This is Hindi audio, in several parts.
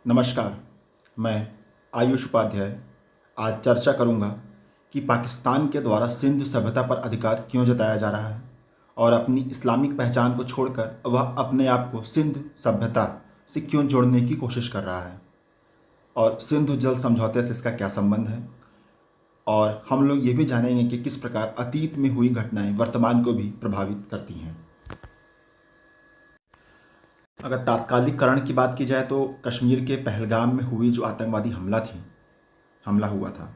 नमस्कार। मैं आयुष उपाध्याय आज चर्चा करूंगा कि पाकिस्तान के द्वारा सिंधु सभ्यता पर अधिकार क्यों जताया जा रहा है और अपनी इस्लामिक पहचान को छोड़कर वह अपने आप को सिंधु सभ्यता से क्यों जोड़ने की कोशिश कर रहा है और सिंधु जल समझौते से इसका क्या संबंध है। और हम लोग ये भी जानेंगे कि किस प्रकार अतीत में हुई घटनाएं वर्तमान को भी प्रभावित करती हैं। अगर तात्कालिककरण की बात की जाए तो कश्मीर के पहलगाम में हुई जो आतंकवादी हमला हुआ था,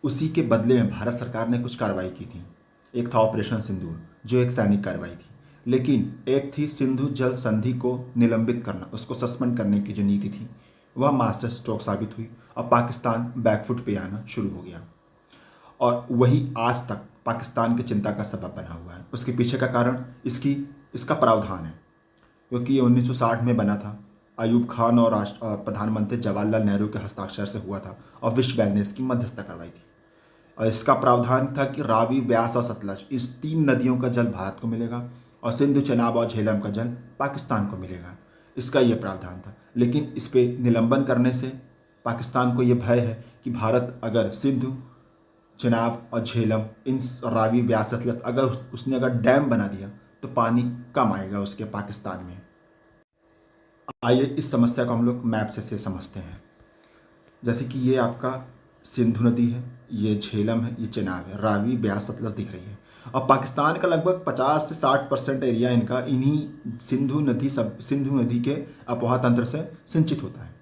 उसी के बदले में भारत सरकार ने कुछ कार्रवाई की थी। एक था ऑपरेशन सिंदूर, जो एक सैनिक कार्रवाई थी, लेकिन एक थी सिंधु जल संधि को निलंबित करना, उसको सस्पेंड करने की जो नीति थी वह मास्टर स्ट्रोक साबित हुई और पाकिस्तान बैकफुट पे आना शुरू हो गया। और वही आज तक पाकिस्तान की चिंता का सबब बना हुआ है। उसके पीछे का कारण इसका प्रावधान है, क्योंकि ये 1960 में बना था। अयूब खान और प्रधानमंत्री जवाहरलाल नेहरू के हस्ताक्षर से हुआ था और विश्व बैंक ने इसकी मध्यस्थता करवाई थी। और इसका प्रावधान था कि रावी, ब्यास और सतलज, इस 3 नदियों का जल भारत को मिलेगा और सिंधु, चेनाब और झेलम का जल पाकिस्तान को मिलेगा। इसका ये प्रावधान था। लेकिन इस पे निलंबन करने से पाकिस्तान को ये भय है कि भारत अगर सिंधु, चेनाब और झेलम, इन रावी, ब्यास, सतलज उसने अगर डैम बना दिया तो पानी कम आएगा उसके पाकिस्तान में। आइए इस समस्या को हम लोग मैप से समझते हैं। जैसे कि ये आपका सिंधु नदी है, ये झेलम है, ये चेनाब है, रावी, ब्यास, सतलज दिख रही है। और पाकिस्तान का लगभग 50 से 60% एरिया इनका इन्हीं सिंधु नदी के अपवाह तंत्र से सिंचित होता है।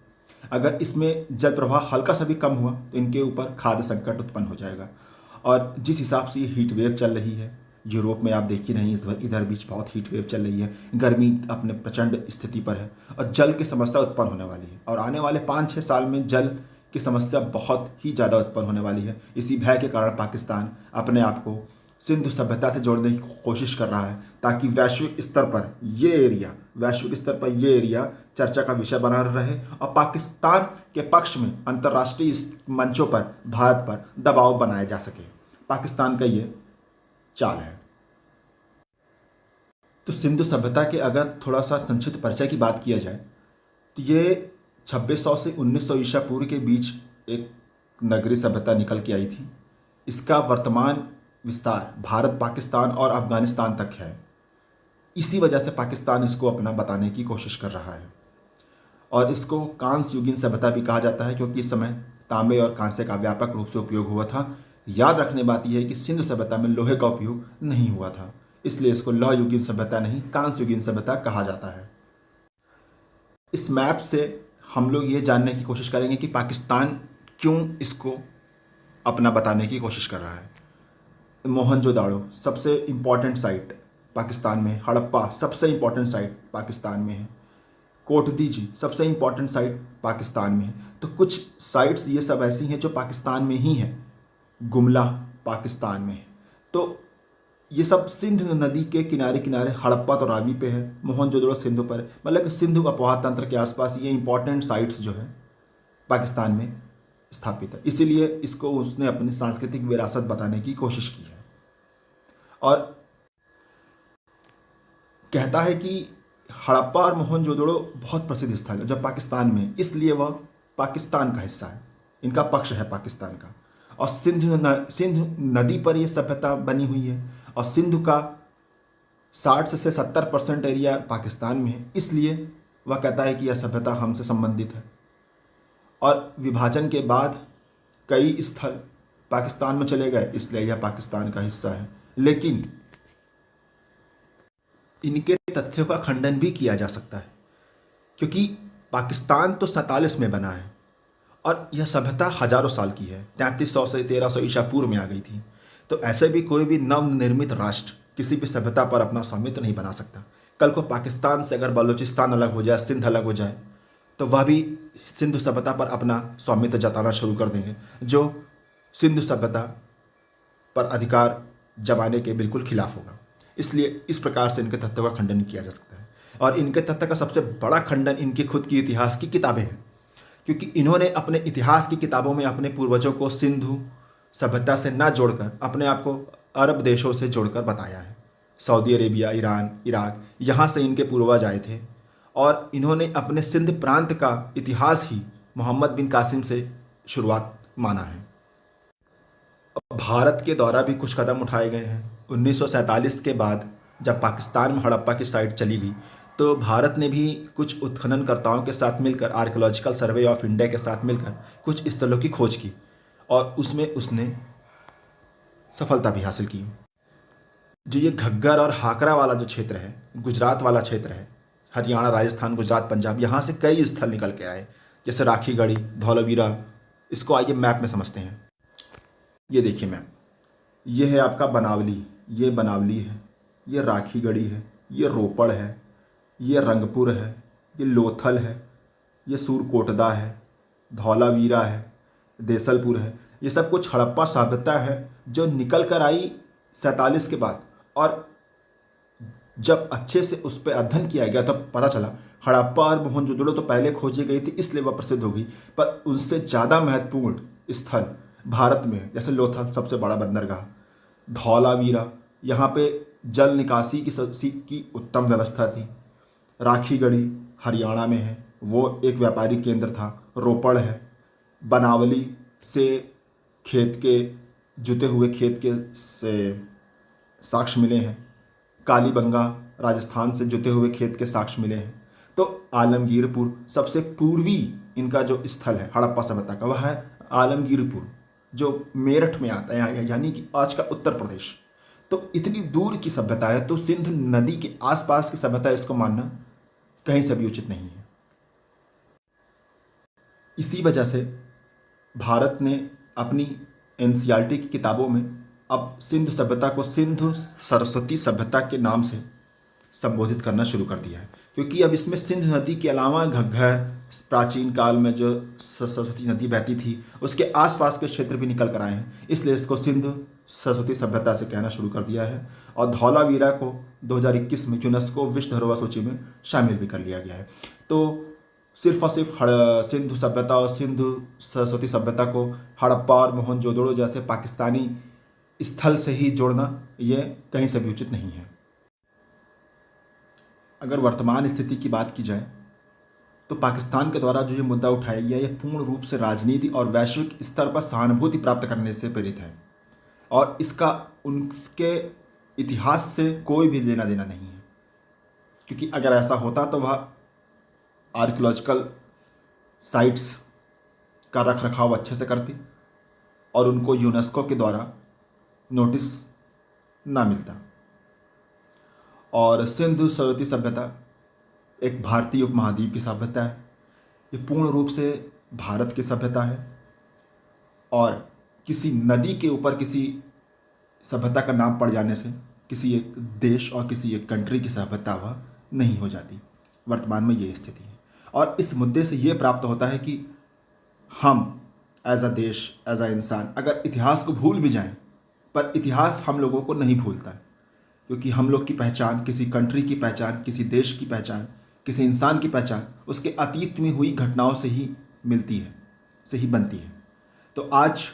अगर इसमें जल प्रवाह हल्का सा भी कम हुआ तो इनके ऊपर खाद्य संकट उत्पन्न हो जाएगा। और जिस हिसाब से ये हीट वेव चल रही है, यूरोप में आप देख ही नहीं, इधर बीच बहुत हीट वेव चल रही है, गर्मी अपने प्रचंड स्थिति पर है और जल की समस्या उत्पन्न होने वाली है। और आने वाले 5-6 साल में जल की समस्या बहुत ही ज़्यादा उत्पन्न होने वाली है। इसी भय के कारण पाकिस्तान अपने आप को सिंधु सभ्यता से जोड़ने की कोशिश कर रहा है, ताकि वैश्विक स्तर पर ये एरिया चर्चा का विषय बना रहे और पाकिस्तान के पक्ष में अंतर्राष्ट्रीय मंचों पर भारत पर दबाव बनाया जा सके। पाकिस्तान का ये चाल है। तो सिंधु सभ्यता के अगर थोड़ा सा संक्षिप्त परिचय की बात किया जाए तो ये 2600 से 1900 ईसा पूर्व के बीच एक नगरीय सभ्यता निकल के आई थी। इसका वर्तमान विस्तार भारत, पाकिस्तान और अफगानिस्तान तक है। इसी वजह से पाकिस्तान इसको अपना बताने की कोशिश कर रहा है और इसको कांस्य युगीन सभ्यता भी कहा जाता है, क्योंकि इस समय तांबे और कांसे का व्यापक रूप से उपयोग हुआ था। याद रखने बात यह है कि सिंधु सभ्यता में लोहे का उपयोग नहीं हुआ था, इसलिए इसको लौह युगीन सभ्यता नहीं, कांस्य युगीन सभ्यता कहा जाता है। इस मैप से हम लोग ये जानने की कोशिश करेंगे कि पाकिस्तान क्यों इसको अपना बताने की कोशिश कर रहा है। मोहनजोदाड़ो सबसे इम्पॉर्टेंट साइट पाकिस्तान में, हड़प्पा सबसे इम्पॉर्टेंट साइट पाकिस्तान में है, कोटदीजी सबसे इम्पॉर्टेंट साइट पाकिस्तान में है। तो कुछ साइट्स ये सब ऐसी हैं जो पाकिस्तान में ही हैं। गुमला पाकिस्तान में है। तो ये सब सिंधु नदी के किनारे किनारे, हड़प्पा तो रावी पे है, मोहनजोदड़ो सिंधु पर, मतलब सिंधु अपवाह तंत्र के आसपास ये इंपॉर्टेंट साइट्स जो है पाकिस्तान में स्थापित है। इसीलिए इसको उसने अपनी सांस्कृतिक विरासत बताने की कोशिश की है और कहता है कि हड़प्पा और मोहनजोदड़ो बहुत प्रसिद्ध स्थल है जो पाकिस्तान में, इसलिए वह पाकिस्तान का हिस्सा है, इनका पक्ष है पाकिस्तान का। और सिंधु नदी पर यह सभ्यता बनी हुई है और सिंधु का 60 से 70% एरिया पाकिस्तान में है, इसलिए वह कहता है कि यह सभ्यता हमसे संबंधित है। और विभाजन के बाद कई स्थल पाकिस्तान में चले गए, इसलिए यह पाकिस्तान का हिस्सा है। लेकिन इनके तथ्यों का खंडन भी किया जा सकता है, क्योंकि पाकिस्तान तो 47 में बना है और यह सभ्यता हजारों साल की है, 3300 से 1300 ईसा पूर्व में आ गई थी। तो ऐसे भी कोई भी नवनिर्मित राष्ट्र किसी भी सभ्यता पर अपना स्वामित्व नहीं बना सकता। कल को पाकिस्तान से अगर बलूचिस्तान अलग हो जाए, सिंध अलग हो जाए, तो वह भी सिंधु सभ्यता पर अपना स्वामित्व जताना शुरू कर देंगे, जो सिंधु सभ्यता पर अधिकार जमाने के बिल्कुल खिलाफ होगा। इसलिए इस प्रकार से इनके तथ्यों का खंडन किया जा सकता है। और इनके तथ्य का सबसे बड़ा खंडन इनकी खुद की इतिहास की किताबें हैं, क्योंकि इन्होंने अपने इतिहास की किताबों में अपने पूर्वजों को सिंधु सभ्यता से न जोड़कर अपने आप को अरब देशों से जोड़कर बताया है। सऊदी अरेबिया, ईरान, इराक, यहाँ से इनके पूर्वज आए थे और इन्होंने अपने सिंध प्रांत का इतिहास ही मोहम्मद बिन कासिम से शुरुआत माना है। भारत के द्वारा भी कुछ कदम उठाए गए हैं। 1947 के बाद जब पाकिस्तान में हड़प्पा की साइट चली गई तो भारत ने भी कुछ उत्खननकर्ताओं के साथ मिलकर, आर्कियोलॉजिकल सर्वे ऑफ इंडिया के साथ मिलकर कुछ स्थलों की खोज की और उसमें उसने सफलता भी हासिल की। जो ये घग्गर और हाकरा वाला जो क्षेत्र है, गुजरात वाला क्षेत्र है, हरियाणा, राजस्थान, गुजरात, पंजाब, यहाँ से कई स्थल निकल के आए, जैसे राखीगढ़ी, धौलावीरा। इसको आइए मैप में समझते हैं। ये देखिए मैप, ये है आपका बनावली, ये बनावली है, ये राखीगढ़ी है, ये रोपड़ है, ये रंगपुर है, ये लोथल है, ये सूरकोटदा है, धौलावीरा है, देसलपुर है। ये सब कुछ हड़प्पा सभ्यता है जो निकल कर आई 47 के बाद। और जब अच्छे से उस पर अध्ययन किया गया तब पता चला हड़प्पा और मोहनजोदड़ो तो पहले खोजी गई थी, इसलिए वह प्रसिद्ध होगी, पर उनसे ज़्यादा महत्वपूर्ण स्थल भारत में है। जैसे लोथल सबसे बड़ा बंदरगाह, धौलावीरा यहाँ पे जल निकासी की उत्तम व्यवस्था थी, राखीगढ़ी हरियाणा में है, वो एक व्यापारिक केंद्र था, रोपड़ है, बनावली से खेत के जुते हुए खेत के से साक्ष्य मिले हैं, कालीबंगा राजस्थान से जुते हुए खेत के साक्ष्य मिले हैं। तो आलमगीरपुर सबसे पूर्वी इनका जो स्थल है हड़प्पा सभ्यता का, वह है आलमगीरपुर, जो मेरठ में आता है, यानी कि आज का उत्तर प्रदेश। तो इतनी दूर की सभ्यता है, तो सिंध नदी के आसपास की सभ्यता, इसको मानना कहीं से भी उचित नहीं है। इसी वजह से भारत ने अपनी एनसीईआरटी की किताबों में अब सिंधु सभ्यता को सिंधु सरस्वती सभ्यता के नाम से संबोधित करना शुरू कर दिया है, क्योंकि अब इसमें सिंध नदी के अलावा घग्गर, प्राचीन काल में जो सरस्वती नदी बहती थी, उसके आसपास के क्षेत्र भी निकल कर आए हैं, इसलिए इसको सिंधु सरस्वती सभ्यता से कहना शुरू कर दिया है। और धौलावीरा को 2021 में यूनेस्को विश्व धरोहर सूची में शामिल भी कर लिया गया है। तो सिर्फ और सिर्फ सिंधु सभ्यता और सिंधु सरस्वती सभ्यता को हड़प्पा और मोहनजोदड़ो जैसे पाकिस्तानी स्थल से ही जोड़ना ये कहीं से भी उचित नहीं है। अगर वर्तमान स्थिति की बात की जाए तो पाकिस्तान के द्वारा जो ये मुद्दा उठाया गया, ये पूर्ण रूप से राजनीति और वैश्विक स्तर पर सहानुभूति प्राप्त करने से प्रेरित है और इसका उनके इतिहास से कोई भी लेना देना नहीं है। क्योंकि अगर ऐसा होता तो वह आर्कियोलॉजिकल साइट्स का रख रखाव अच्छे से करती और उनको यूनेस्को के द्वारा नोटिस ना मिलता। और सिंधु सरस्वती सभ्यता एक भारतीय उपमहाद्वीप की सभ्यता है। ये पूर्ण रूप से भारत की सभ्यता है और किसी नदी के ऊपर किसी सभ्यता का नाम पड़ जाने से किसी एक देश और किसी एक कंट्री की सभ्यता वह नहीं हो जाती। वर्तमान में ये स्थिति है और इस मुद्दे से ये प्राप्त होता है कि हम एज अ देश, एज अ इंसान, अगर इतिहास को भूल भी जाएं, पर इतिहास हम लोगों को नहीं भूलता है, क्योंकि हम लोग की पहचान, किसी कंट्री की पहचान, किसी देश की पहचान, किसी इंसान की पहचान उसके अतीत में हुई घटनाओं से ही मिलती है, से ही बनती है। तो आज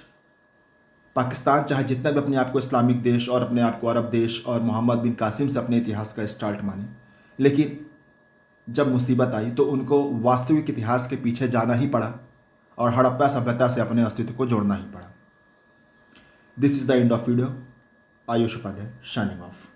पाकिस्तान चाहे जितना भी अपने आप को इस्लामिक देश और अपने आप को अरब देश और मोहम्मद बिन कासिम से अपने इतिहास का स्टार्ट माने, लेकिन जब मुसीबत आई तो उनको वास्तविक इतिहास के पीछे जाना ही पड़ा और हड़प्पा सभ्यता से अपने अस्तित्व को जोड़ना ही पड़ा। This is the end of video. Ayush Upadhyay, signing of.